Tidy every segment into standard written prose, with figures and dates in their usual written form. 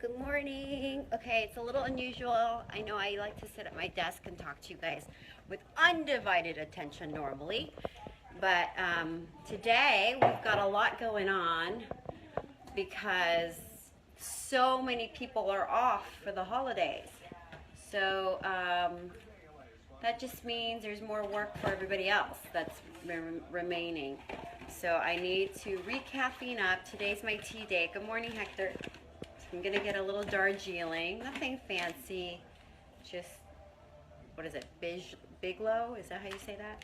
Good morning. Okay, it's a little unusual. I know I like to sit at my desk and talk to you guys with undivided attention normally, but today we've got a lot going on because so many people are off for the holidays. So that just means there's more work for everybody else that's remaining. So I need to re-caffeine up. Today's my tea day. Good morning, Hector. I'm gonna get a little Darjeeling, nothing fancy, just, what is it, Biglow, is that how you say that?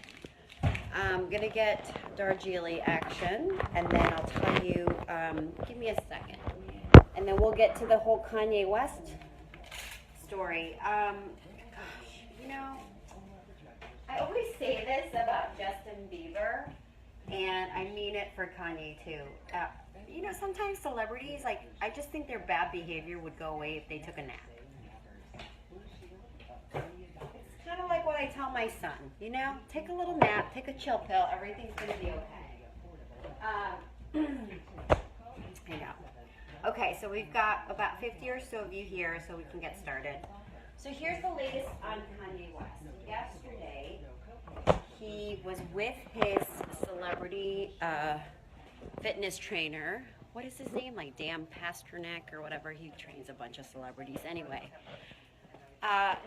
I'm gonna get Darjeeling action, and then I'll tell you, give me a second, and then we'll get to the whole Kanye West story. Gosh, you know, I always say this about Justin Bieber, and I mean it for Kanye too. You know, sometimes celebrities, like, I just think their bad behavior would go away if they took a nap. It's kind of like what I tell my son, you know? Take a little nap, take a chill pill, everything's going to be okay. I know. Okay, so we've got about 50 or so of you here, so we can get started. So here's the latest on Kanye West. Yesterday, he was with his celebrity fitness trainer. What is his name? Like Dan Pasternak or whatever. He trains a bunch of celebrities. Anyway,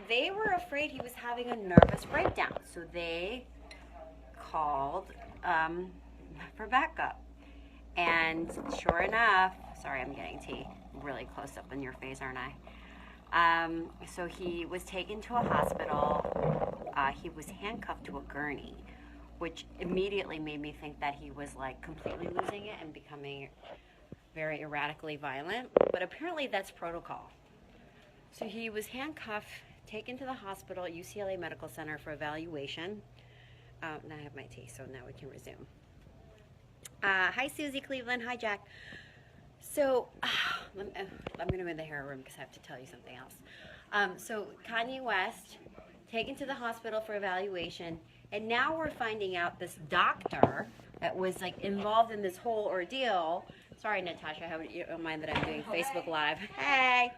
they were afraid he was having a nervous breakdown, so they called for backup. And sure enough, sorry, I'm getting tea really close up in your face, aren't I? So he was taken to a hospital. He was handcuffed to a gurney, which immediately made me think that he was like completely losing it and becoming very erratically violent. But apparently that's protocol. So he was handcuffed, taken to the hospital at UCLA Medical Center for evaluation. Now I have my tea, so now we can resume. Hi, Susie Cleveland. Hi, Jack. So I'm going to move the hair room because I have to tell you something else. So Kanye West, taken to the hospital for evaluation. And now we're finding out this doctor that was like involved in this whole ordeal. Sorry, Natasha, you don't mind that I'm doing Facebook Live. Hey,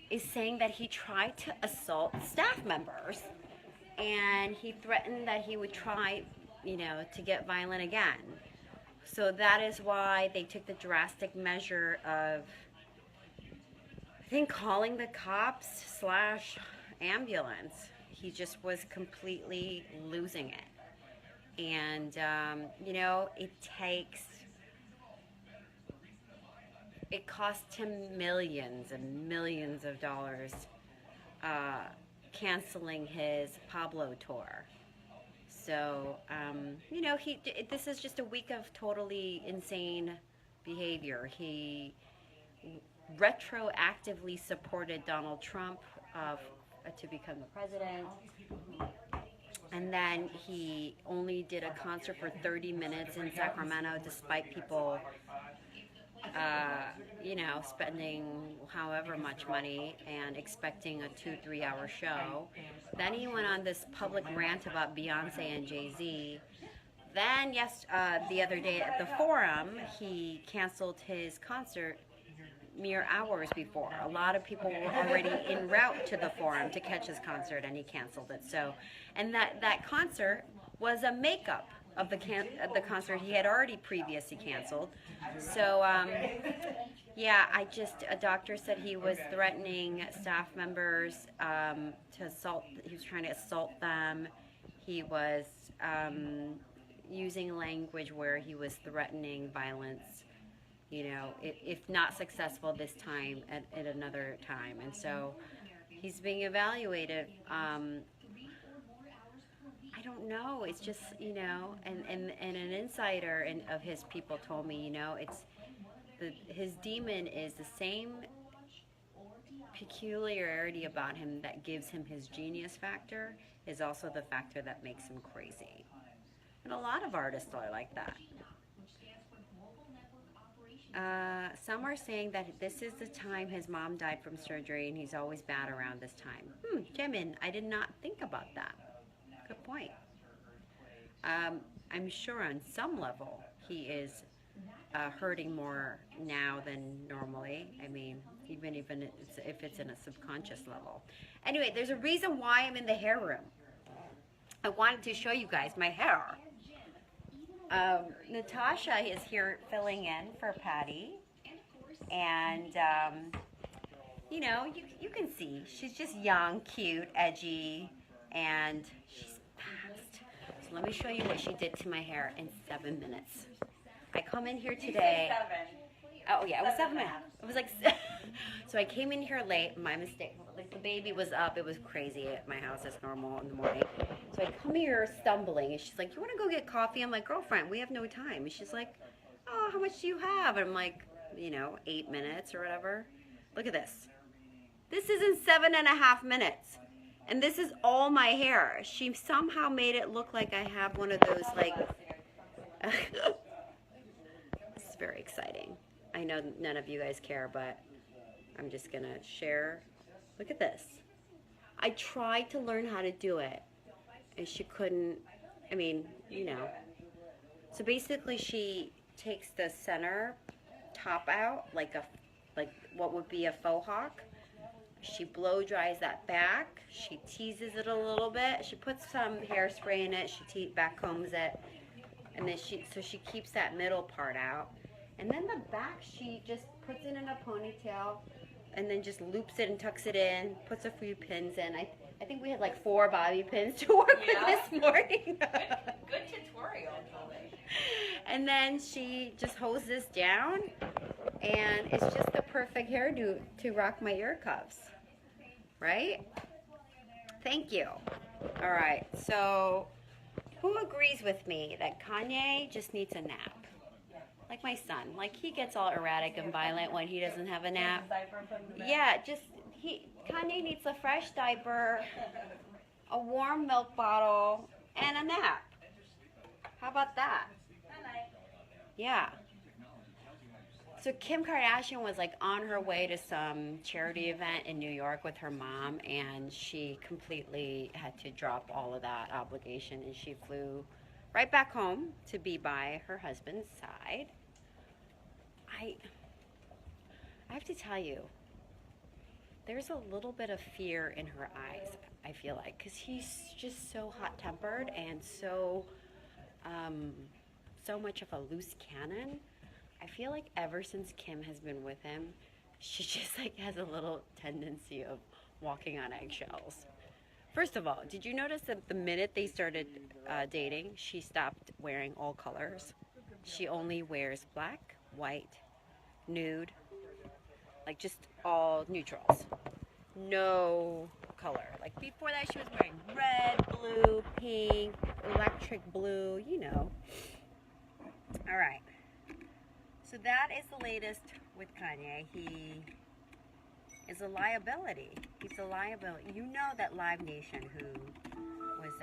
is saying that he tried to assault staff members, and he threatened that he would try, to get violent again. So that is why they took the drastic measure of, I think, calling the cops / ambulance. He just was completely losing it. And, it cost him millions and millions of dollars canceling his Pablo tour. So, this is just a week of totally insane behavior. He retroactively supported Donald Trump to become the president, and then he only did a concert for 30 minutes in Sacramento despite people spending however much money and expecting a 2-3 hour show. Then he went on this public rant about Beyonce and Jay-Z. Then the other day at the Forum, he canceled his concert mere hours before. A lot of people were already en route to the Forum to catch his concert, and he canceled it. So, and that concert was a makeup of the concert he had already previously canceled. So, a doctor said he was threatening staff members to assault. He was trying to assault them. He was using language where he was threatening violence. If not successful this time, at another time. And so he's being evaluated. I don't know. It's just, and an insider of his people told me, his demon is the same peculiarity about him that gives him his genius factor is also the factor that makes him crazy. And a lot of artists are like that. Some are saying that this is the time his mom died from surgery and he's always bad around this time. Jimin, I did not think about that. Good point. I'm sure on some level he is hurting more now than normally. I mean, even if it's in a subconscious level. Anyway, there's a reason why I'm in the hair room. I wanted to show you guys my hair. Natasha is here filling in for Patty, and you know, you can see she's just young, cute, edgy, and she's fast. So let me show you what she did to my hair in 7 minutes. I come in here today. Oh yeah, it was 7 minutes. It was like, so I came in here late. My mistake. Like the baby was up. It was crazy at my house as normal in the morning. So I come here stumbling, and she's like, "You want to go get coffee?" I'm like, "Girlfriend, we have no time." And she's like, "Oh, how much do you have?" And I'm like, 8 minutes or whatever. Look at this. This is in 7.5 minutes. And this is all my hair. She somehow made it look like I have one of those, like, it's very exciting. I know none of you guys care, but I'm just going to share. Look at this. I tried to learn how to do it, and she couldn't, So basically she takes the center top out, like what would be a faux hawk. She blow dries that back. She teases it a little bit. She puts some hairspray in it. She back combs it, and then she keeps that middle part out. And then the back she just puts it in a ponytail, and then just loops it and tucks it in. Puts a few pins in. I think we had like 4 bobby pins to work with this morning. Good tutorial, Julie. And then she just hoses this down, and it's just the perfect hairdo to rock my ear cuffs. Right? Thank you. All right. So, who agrees with me that Kanye just needs a nap? Like my son. Like he gets all erratic and violent when he doesn't have a nap. Yeah, Kanye needs a fresh diaper, a warm milk bottle, and a nap. How about that? Yeah. So Kim Kardashian was like on her way to some charity event in New York with her mom, and she completely had to drop all of that obligation, and she flew right back home to be by her husband's side. I have to tell you, there's a little bit of fear in her eyes, I feel like, because he's just so hot-tempered and so much of a loose cannon. I feel like ever since Kim has been with him, she just like has a little tendency of walking on eggshells. First of all, did you notice that the minute they started dating, she stopped wearing all colors? She only wears black, white, nude, like just all neutrals. No color. Like before that, she was wearing red, blue, pink, electric blue, All right. So that is the latest with Kanye. He is a liability. He's a liability. You know that Live Nation, who was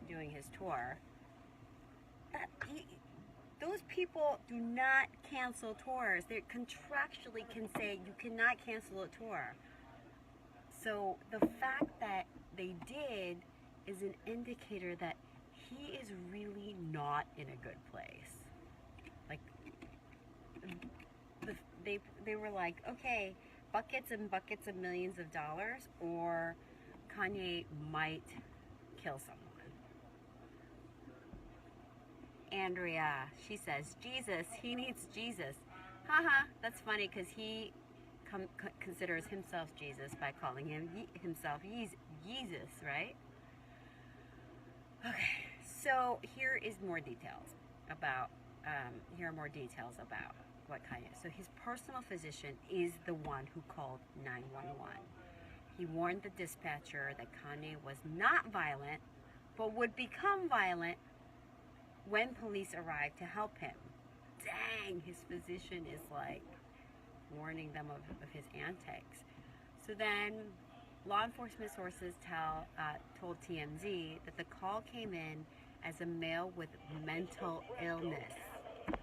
doing his tour, those people do not cancel tours. They contractually can say you cannot cancel a tour. So the fact that they did is an indicator that he is really not in a good place. Like, they were like, okay, buckets and buckets of millions of dollars, or Kanye might kill someone. Andrea, she says, Jesus, he needs Jesus. Haha, that's funny because he considers himself Jesus by calling himself Jesus, right? Okay, so here are more details about what Kanye. So his personal physician is the one who called 911. He warned the dispatcher that Kanye was not violent, but would become violent when police arrived to help him. Dang, his physician is like warning them of his antics. So then law enforcement sources told TMZ that the call came in as a male with mental illness. Shut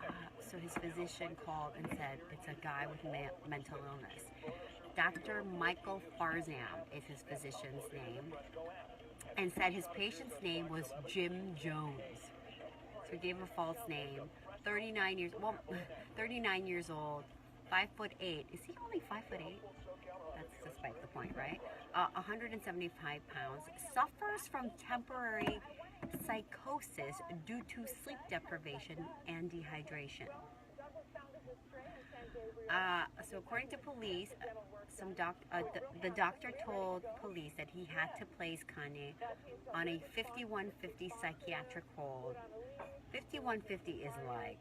up. So his physician called and said it's a guy with mental illness. Dr. Michael Farzam is his physician's name, and said his patient's name was Jim Jones. So he gave a false name. 39 years, well, 39 years old, 5'8". Is he only 5'8"? That's despite the point, right? 175 pounds, suffers from temporary psychosis due to sleep deprivation and dehydration. So according to police, the doctor told police that he had to place Kanye on a 5150 psychiatric hold. 5150 is like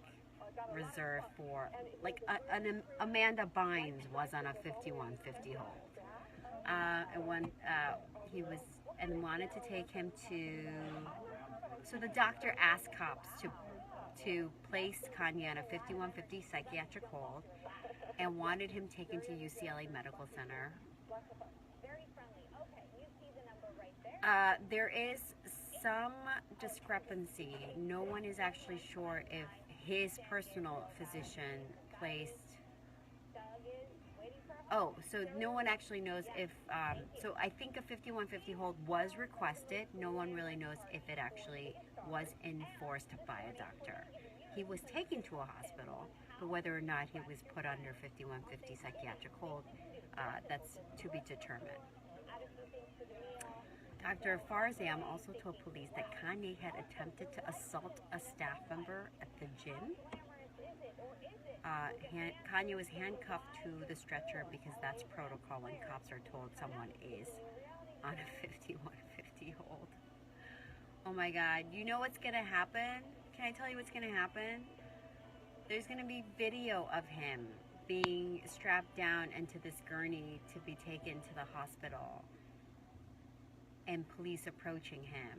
reserved for, like an Amanda Bynes was on a 5150 hold. And when he was, and wanted to take him to, so the doctor asked cops to place Kanye on a 5150 psychiatric hold and wanted him taken to UCLA Medical Center. There is some discrepancy. No one is actually sure if his personal physician placed. Oh, so no one actually knows if, so I think a 5150 hold was requested. No one really knows if it actually was enforced by a doctor. He was taken to a hospital, but whether or not he was put under 5150 psychiatric hold, that's to be determined. Dr. Farzam also told police that Kanye had attempted to assault a staff member at the gym. Kanye was handcuffed to the stretcher because that's protocol when cops are told someone is on a 5150 hold. Oh my God, you know what's gonna happen? Can I tell you what's gonna happen? There's gonna be video of him being strapped down into this gurney to be taken to the hospital, and police approaching him,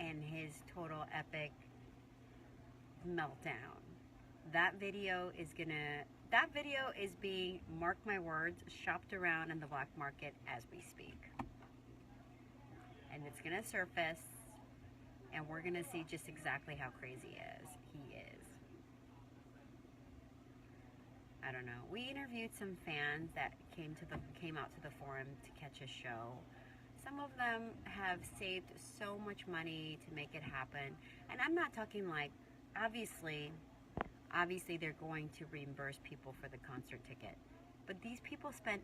and his total epic meltdown. That video is being, mark my words, shopped around in the black market as we speak. And it's gonna surface, and we're gonna see just exactly how crazy he is. I don't know. We interviewed some fans that came out to the forum to catch a show. Some of them have saved so much money to make it happen. And I'm not talking like, obviously they're going to reimburse people for the concert ticket. But these people spent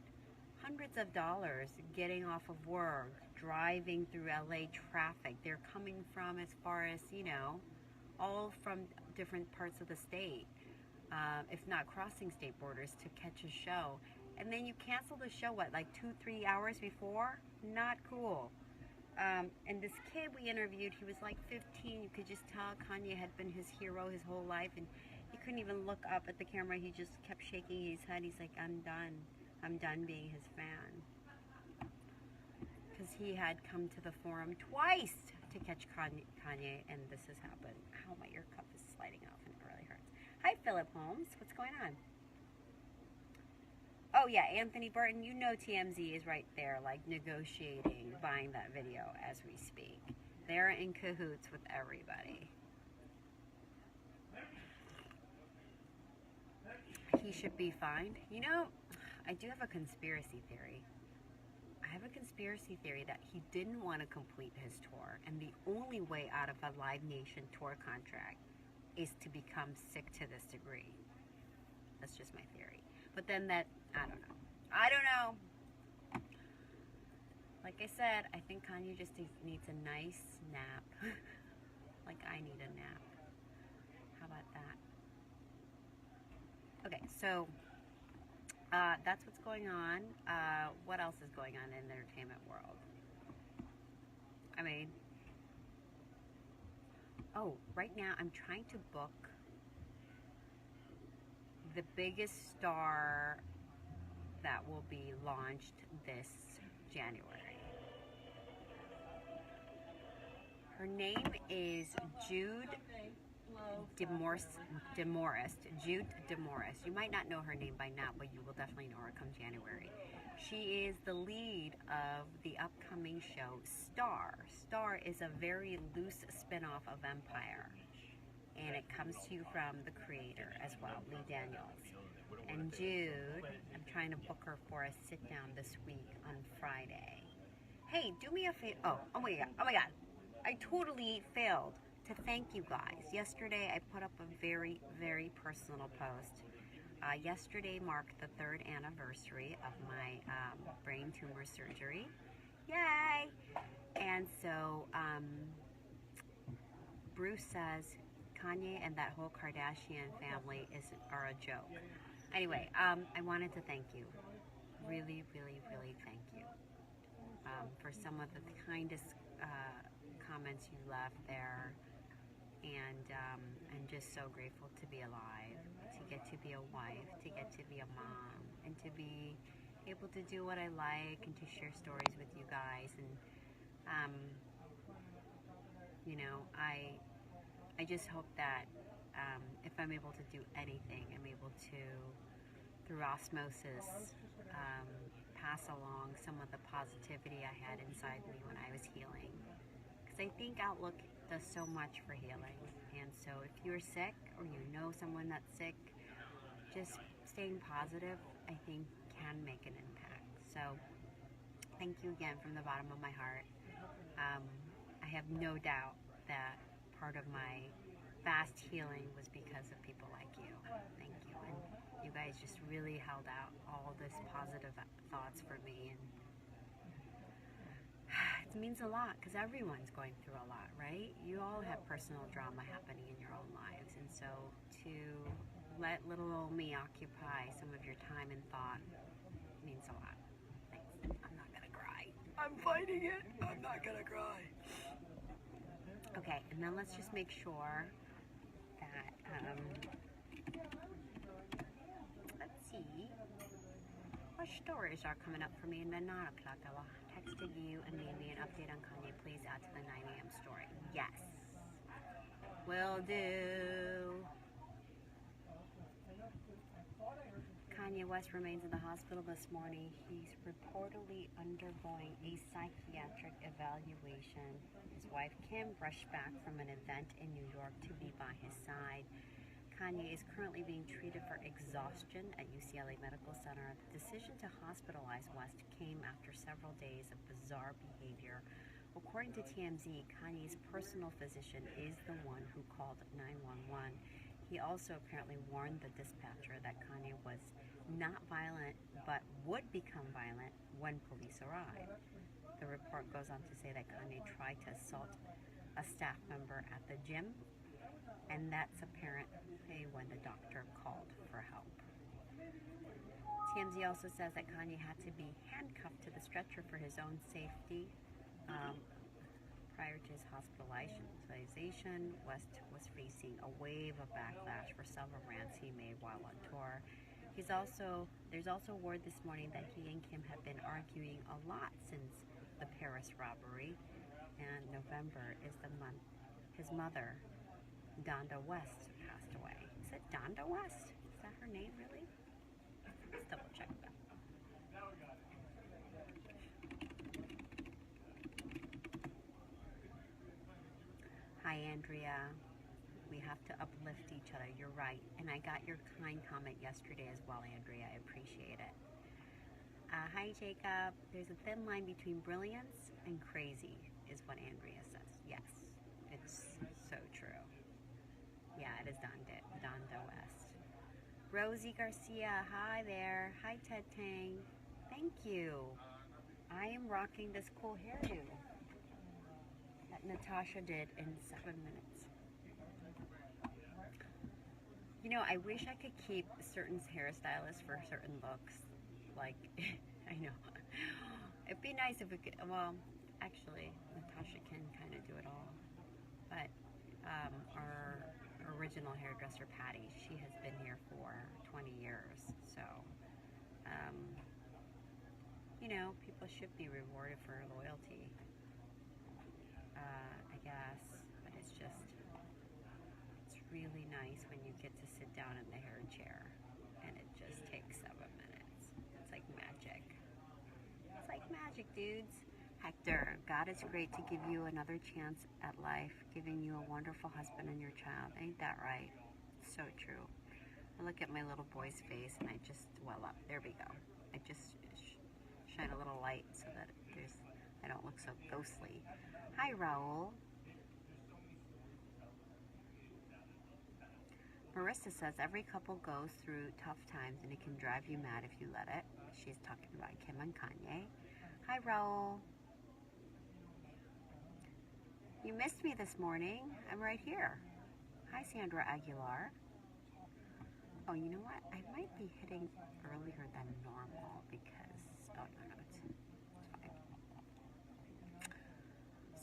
hundreds of dollars getting off of work, driving through LA traffic. They're coming from as far as, all from different parts of the state, if not crossing state borders, to catch a show. And then you cancel the show, what, like 2-3 hours before? Not cool. And this kid we interviewed, he was like 15. You could just tell Kanye had been his hero his whole life, and he couldn't even look up at the camera. He just kept shaking his head. He's like, I'm done being his fan. Because he had come to the forum twice to catch Kanye, and this has happened. Ow, my ear cup is sliding off and it really hurts. Hi, Philip Holmes. What's going on? Oh yeah, Anthony Burton, you know TMZ is right there, like negotiating, buying that video as we speak. They're in cahoots with everybody. He should be fined. I do have a conspiracy theory. I have a conspiracy theory that he didn't want to complete his tour, and the only way out of a Live Nation tour contract is to become sick to this degree. That's just my theory. But then I don't know. Like I said, I think Kanye just needs a nice nap. Like I need a nap. How about that? Okay, so that's what's going on. What else is going on in the entertainment world? Right now I'm trying to book the biggest star that will be launched this January. Her name is Jude Demorest. Jude Demorest. You might not know her name by now, but you will definitely know her come January. She is the lead of the upcoming show Star. Star is a very loose spin-off of Empire, and it comes to you from the creator as well, Lee Daniels. And Jude, I'm trying to book her for a sit-down this week on Friday. Hey, do me a favor. Oh my God. I totally failed to thank you guys. Yesterday I put up a very, very personal post. Yesterday marked the 3rd anniversary of my brain tumor surgery. Yay! And so Bruce says Kanye and that whole Kardashian family are a joke. Anyway, I wanted to thank you. Really, really, really thank you for some of the kindest comments you left there. And I'm just so grateful to be alive, to get to be a wife, to get to be a mom, and to be able to do what I like and to share stories with you guys. And you know, I just hope that if I'm able to do anything, I'm able to, through osmosis, pass along some of the positivity I had inside me when I was healing. Because I think Outlook does so much for healing. And so if you're sick or you know someone that's sick, just staying positive, I think, can make an impact. So thank you again from the bottom of my heart. I have no doubt that part of my fast healing was because of people like you. Thank you. And you guys just really held out all this positive thoughts for me. And it means a lot because everyone's going through a lot, right? You all have personal drama happening in your own lives. And so to let little old me occupy some of your time and thought means a lot. Thanks. I'm not going to cry. I'm fighting it. I'm not going to cry. Okay, and then let's just make sure that, let's see, what stories are coming up for me in the 9 o'clock. I will text you and leave me an update on Kanye. Please add to the 9 a.m. story. Yes, will do. Kanye West remains in the hospital this morning. He's reportedly undergoing a psychiatric evaluation. His wife Kim rushed back from an event in New York to be by his side. Kanye is currently being treated for exhaustion at UCLA Medical Center. The decision to hospitalize West came after several days of bizarre behavior. According to TMZ, Kanye's personal physician is the one who called 911. He also apparently warned the dispatcher that Kanye was not violent but would become violent when police arrived. The report goes on to say that Kanye tried to assault a staff member at the gym, and that's apparently when the doctor called for help. TMZ also says that Kanye had to be handcuffed to the stretcher for his own safety. Prior to his hospitalization, West was facing a wave of backlash for several rants he made while on tour. There's also word this morning that he and Kim have been arguing a lot since the Paris robbery, and November is the month his mother, Donda West, passed away. Is it Donda West? Is that her name, really? Let's double check that. Hi, Andrea. We have to uplift each other. You're right. And I got your kind comment yesterday as well, Andrea. I appreciate it. Hi, Jacob. There's a thin line between brilliance and crazy, is what Andrea says. Yes, it's so true. Yeah, it is Donda West. Rosie Garcia, hi there. Hi, Ted Tang. Thank you. I am rocking this cool hairdo that Natasha did in 7 minutes. You know, I wish I could keep certain hairstylists for certain looks. Like, I know. It'd be nice if we could, well, actually, Natasha can kind of do it all. But our original hairdresser, Patty, she has been here for 20 years. So, you know, people should be rewarded for loyalty. I guess, but it's really nice when you get to sit down in the hair chair and it just takes 7 minutes. It's like magic. It's like magic, dudes. Hector, God is great to give you another chance at life, giving you a wonderful husband and your child. Ain't that right? So true. I look at my little boy's face and I just well up. There we go. I just shine a little light so that I don't look so ghostly. Hi, Raul. Marissa says every couple goes through tough times and it can drive you mad if you let it. She's talking about Kim and Kanye. Hi, Raul. You missed me this morning. I'm right here. Hi, Sandra Aguilar. Oh, you know what? I might be hitting earlier than normal because, oh, no, it's fine.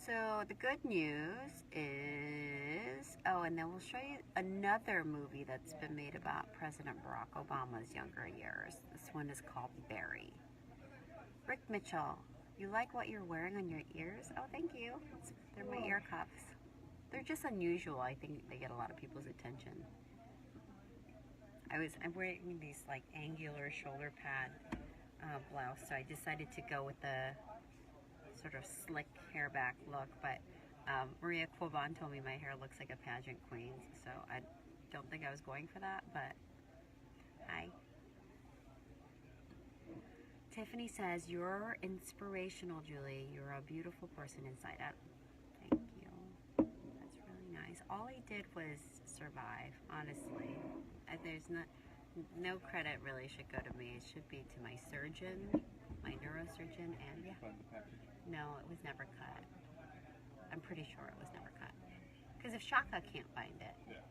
So the good news is, oh, and then we'll show you another movie that's been made about President Barack Obama's younger years. This one is called Barry. Rick Mitchell, you like what you're wearing on your ears? Oh, thank you. They're my ear cuffs. They're just unusual. I think they get a lot of people's attention. I'm wearing these like angular shoulder pad blouse, so I decided to go with the sort of slick hair back look, but Maria Quaban told me my hair looks like a pageant queen, so I don't think I was going for that, but hi. Tiffany says, you're inspirational, Julie. You're a beautiful person inside out. Thank you. That's really nice. All I did was survive, honestly. There's no credit really should go to me. It should be to my surgeon, my neurosurgeon, and yeah. No, it was never cut. I'm pretty sure it was never cut. Because if Shaka can't find it, yeah.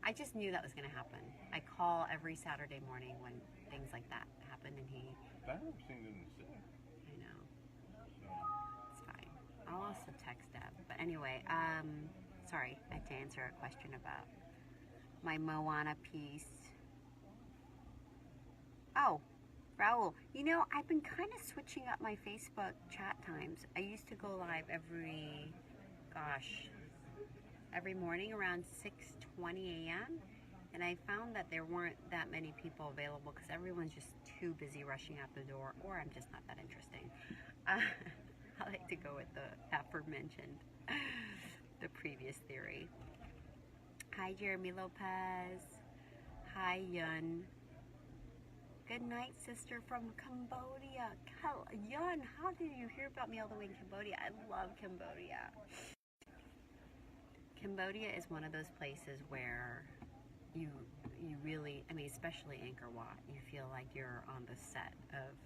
I just knew that was going to happen. I call every Saturday morning when things like that happen, and he. I haven't seen it in the city. I know. It's fine. I'll also text Deb. But anyway, sorry, I had to answer a question about my Moana piece. Oh, Raul, you know, I've been kind of switching up my Facebook chat times. I used to go live every morning around 6:20 a.m. And I found that there weren't that many people available because everyone's just too busy rushing out the door, or I'm just not that interesting. I like to go with the aforementioned, the previous theory. Hi, Jeremy Lopez. Hi, Yun. Good night, sister from Cambodia. Yun, how did you hear about me all the way in Cambodia? I love Cambodia. Cambodia is one of those places where you really, I mean, especially Angkor Wat, you feel like you're on the set of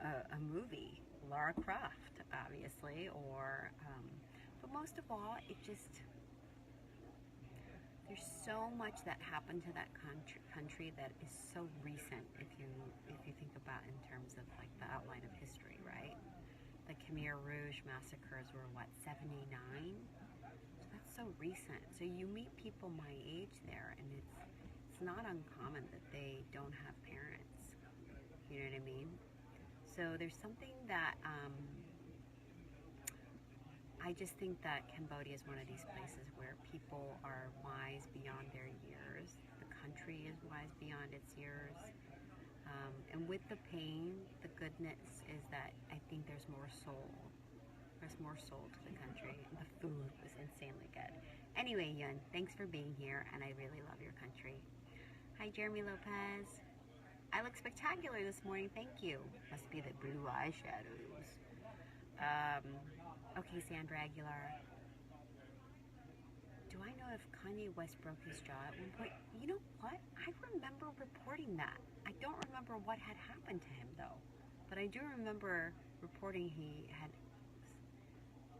a movie. Lara Croft, obviously, or, but most of all, it just, there's so much that happened to that country that is so recent if you think about in terms of like the outline of history, right? The Khmer Rouge massacres were what, 79? So that's so recent. So you meet people my age there, and it's not uncommon that they don't have parents. You know what I mean? So there's something that I just think that Cambodia is one of these places where people are wise beyond their years. The country is wise beyond its years. And with the pain, the goodness is that I think there's more soul. There's more soul to the country. The food was insanely good. Anyway, Yun, thanks for being here, and I really love your country. Hi, Jeremy Lopez. I look spectacular this morning, thank you. Must be the blue eyeshadows. Okay, Sandra Aguilar. Do I know if Kanye West broke his jaw at one point? You know what? I remember reporting that. I don't remember what had happened to him, though. But I do remember reporting he had...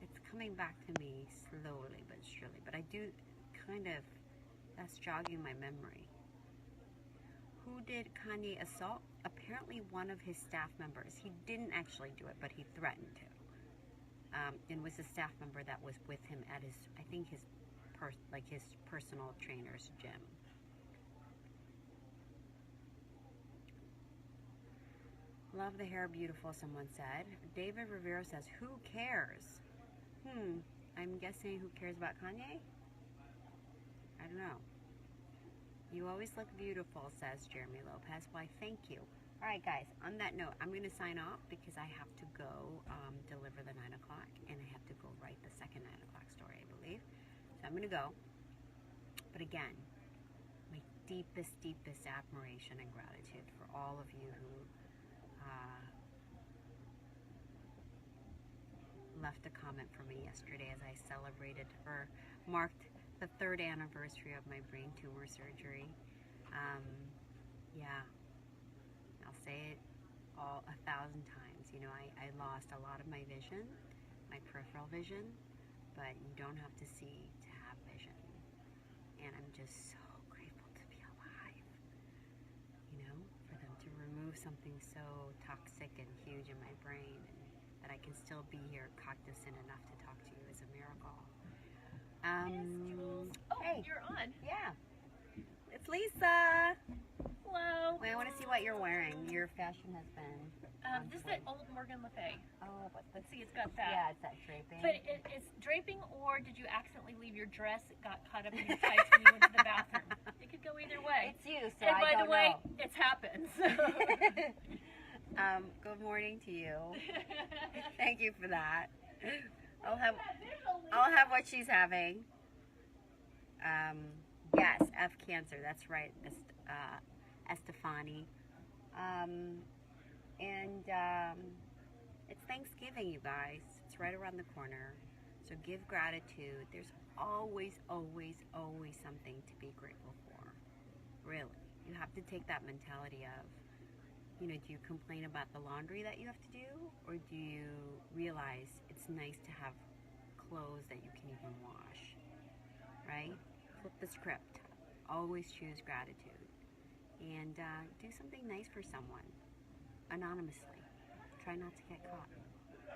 It's coming back to me slowly but surely. But I do kind of... That's jogging my memory. Who did Kanye assault? Apparently one of his staff members. He didn't actually do it, but he threatened to. And was a staff member that was with him at his, I think his personal trainer's gym. Love the hair, beautiful, someone said. David Rivera says, who cares? I'm guessing who cares about Kanye? I don't know. You always look beautiful, says Jeremy Lopez. Why, thank you. All right, guys, on that note, I'm going to sign off because I have to go deliver the 9 o'clock, and I have to go write the second 9 o'clock story, I believe. So I'm going to go. But again, my deepest, deepest admiration and gratitude for all of you who left a comment for me yesterday as I celebrated or marked the 3rd anniversary of my brain tumor surgery. Yeah, I'll say it all 1,000 times. You know, I lost a lot of my vision, my peripheral vision, but you don't have to see to have vision. And I'm just so grateful to be alive, you know, for them to remove something so toxic and huge in my brain, and that I can still be here cognizant enough to talk to you is a miracle. Oh, hey, you're on. yeah, it's Lisa. Hello. Wait, I want to see what you're wearing. Your fashion has been. This is that old Morgan Le Fay. Oh, what's Let's see, it's got that. Yeah, it's that draping. But it's draping, or did you accidentally leave your dress? It got caught up in your tights when you went to the bathroom. It could go either way. It's you, so And I by don't the way, know. it's happened. Good morning to you. Thank you for that. I'll have what she's having. Yes, F Cancer. That's right, Estefani. It's Thanksgiving, you guys. It's right around the corner. So give gratitude. There's always, always, always something to be grateful for. Really. You have to take that mentality of, you know, do you complain about the laundry that you have to do? Or do you realize it's nice to have clothes that you can even wash? Right? Flip the script. Always choose gratitude. And do something nice for someone. Anonymously. Try not to get caught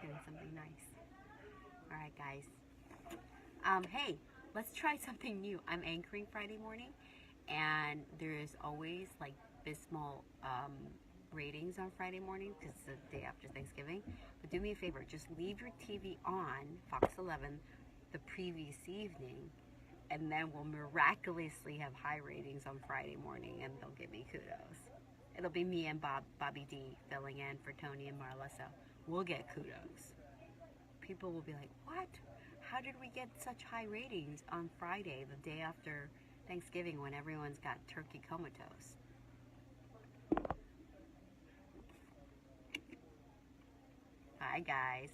doing something nice. Alright, guys. Hey, let's try something new. I'm anchoring Friday morning, and there's always like abysmal ratings on Friday morning because it's the day after Thanksgiving. But do me a favor, just leave your TV on, Fox 11, the previous evening, and then we'll miraculously have high ratings on Friday morning, and they'll give me kudos. It'll be me and Bobby D filling in for Tony and Marla, so we'll get kudos. People will be like, what? How did we get such high ratings on Friday, the day after Thanksgiving, when everyone's got turkey comatose? Bye, guys.